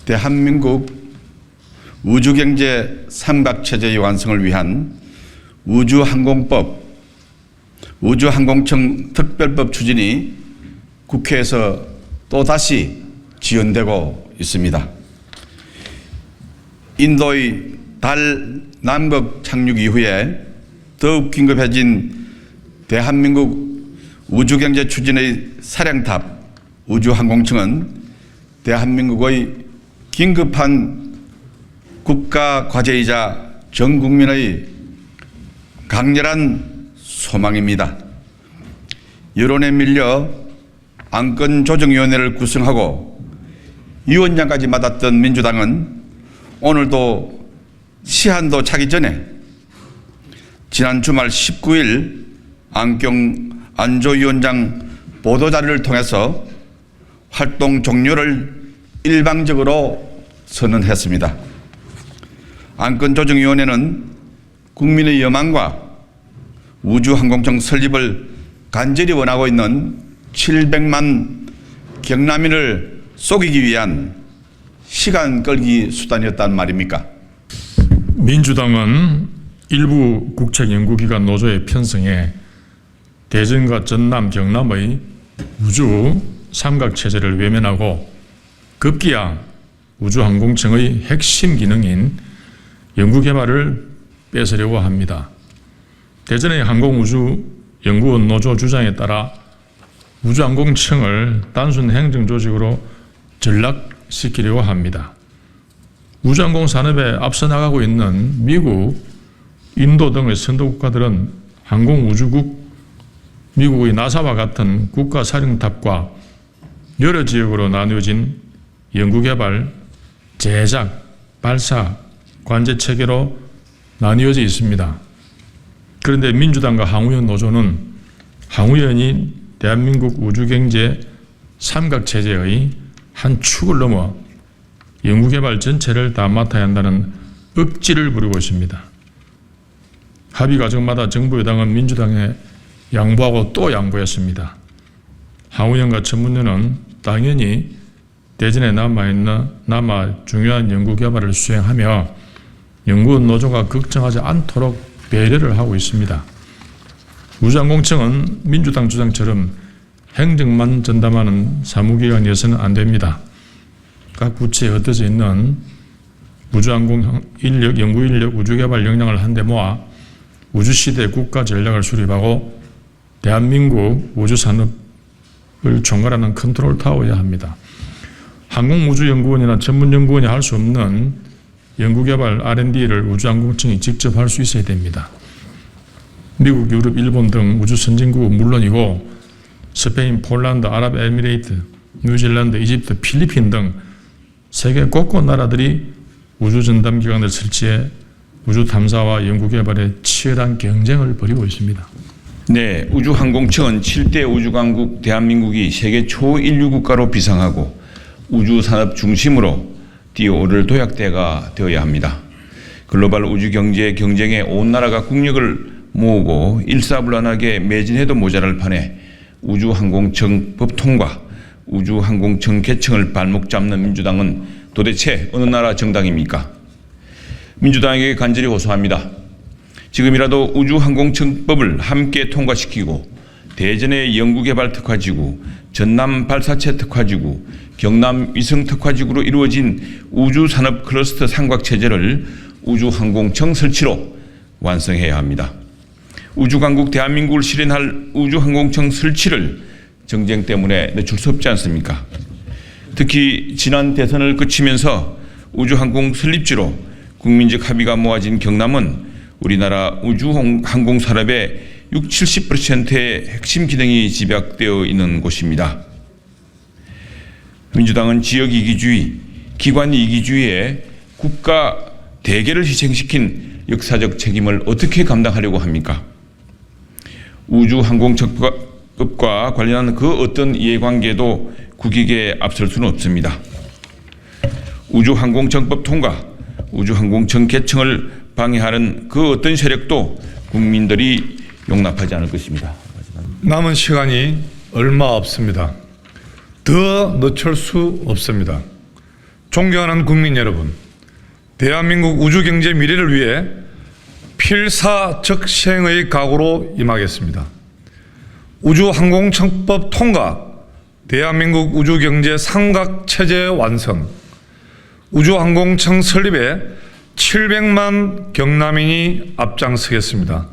대한민국 우주경제 삼각체제의 완성을 위한 우주항공법, 우주항공청 특별법 추진이 국회에서 또다시 지연되고 있습니다. 인도의 달 남극 착륙 이후에 더욱 긴급해진 대한민국 우주경제 추진의 사령탑 우주항공청은 대한민국의 긴급한 국가 과제이자 전 국민의 강렬한 소망입니다. 여론에 밀려 안건조정위원회를 구성하고 위원장까지 맡았던 민주당은 오늘도 시한도 차기 전에 지난 주말 19일 안조위원장 보도자료를 통해서 활동 종료를 일방적으로 선언했습니다. 안건조정위원회는 국민의 여망과 우주항공청 설립을 간절히 원하고 있는 700만 경남인을 속이기 위한 시간 끌기 수단이었단 말입니까? 민주당은 일부 국책연구기관 노조의 편성에 대전과 전남, 경남의 우주 삼각체제를 외면하고 급기야 우주항공청의 핵심 기능인 연구개발을 뺏으려고 합니다. 대전의 항공우주연구원 노조 주장에 따라 우주항공청을 단순 행정조직으로 전락시키려고 합니다. 우주항공 산업에 앞서 나가고 있는 미국, 인도 등의 선도국가들은 항공우주국, 미국의 나사와 같은 국가사령탑과 여러 지역으로 나누어진 연구개발, 제작, 발사, 관제체계로 나뉘어져 있습니다. 그런데 민주당과 항우연 노조는 항우연이 대한민국 우주경제 삼각체제의 한 축을 넘어 연구개발 전체를 다 맡아야 한다는 억지를 부리고 있습니다. 합의 과정마다 정부 여당은 민주당에 양보하고 또 양보했습니다. 항우연과 전문연은 당연히 대전에 남아 중요한 연구개발을 수행하며 연구원 노조가 걱정하지 않도록 배려를 하고 있습니다. 우주항공청은 민주당 주장처럼 행정만 전담하는 사무기관이어서는 안 됩니다. 각 부처에 흩어져 있는 우주항공 인력, 연구인력, 우주개발 역량을 한데 모아 우주시대 국가 전략을 수립하고 대한민국 우주산업을 총괄하는 컨트롤타워여야 합니다. 항공우주연구원이나 전문연구원이 할 수 없는 연구개발 R&D를 우주항공청이 직접 할 수 있어야 됩니다. 미국, 유럽, 일본 등 우주 선진국은 물론이고 스페인, 폴란드, 아랍에미레이트, 뉴질랜드, 이집트, 필리핀 등 세계 곳곳 나라들이 우주전담기관을 설치해 우주 탐사와 연구개발에 치열한 경쟁을 벌이고 있습니다. 네, 우주항공청은 7대 우주강국 대한민국이 세계 초인류 국가로 비상하고 우주산업 중심으로 뛰어오를 도약대가 되어야 합니다. 글로벌 우주경제 경쟁에 온 나라가 국력을 모으고 일사불란하게 매진해도 모자랄 판에 우주항공청 법 통과, 우주항공청 개청을 발목 잡는 민주당은 도대체 어느 나라 정당입니까? 민주당에게 간절히 호소합니다. 지금이라도 우주항공청법을 함께 통과시키고 대전의 연구개발 특화지구, 전남 발사체 특화지구, 경남 위성 특화지구로 이루어진 우주산업 클러스터 삼각체제를 우주항공청 설치로 완성해야 합니다. 우주강국 대한민국을 실현할 우주항공청 설치를 정쟁 때문에 늦출 수 없지 않습니까? 특히 지난 대선을 거치면서 우주항공 설립지로 국민적 합의가 모아진 경남은 우리나라 우주항공 산업의 60-70%의 핵심 기능이 집약되어 있는 곳입니다. 민주당은 지역 이기주의, 기관 이기주의에 국가 대계를 희생시킨 역사적 책임을 어떻게 감당하려고 합니까? 우주항공청법과 관련한 그 어떤 이해관계도 국익에 앞설 수는 없습니다. 우주항공청법 통과, 우주항공청 개청을 방해하는 그 어떤 세력도 국민들이 용납하지 않을 것입니다. 남은 시간이 얼마 없습니다. 더 늦출 수 없습니다. 존경하는 국민 여러분, 대한민국 우주경제 미래를 위해 필사적시행의 각오로 임하겠습니다. 우주항공청법 통과, 대한민국 우주경제 삼각체제 완성, 우주항공청 설립에 700만 경남인이 앞장서겠습니다.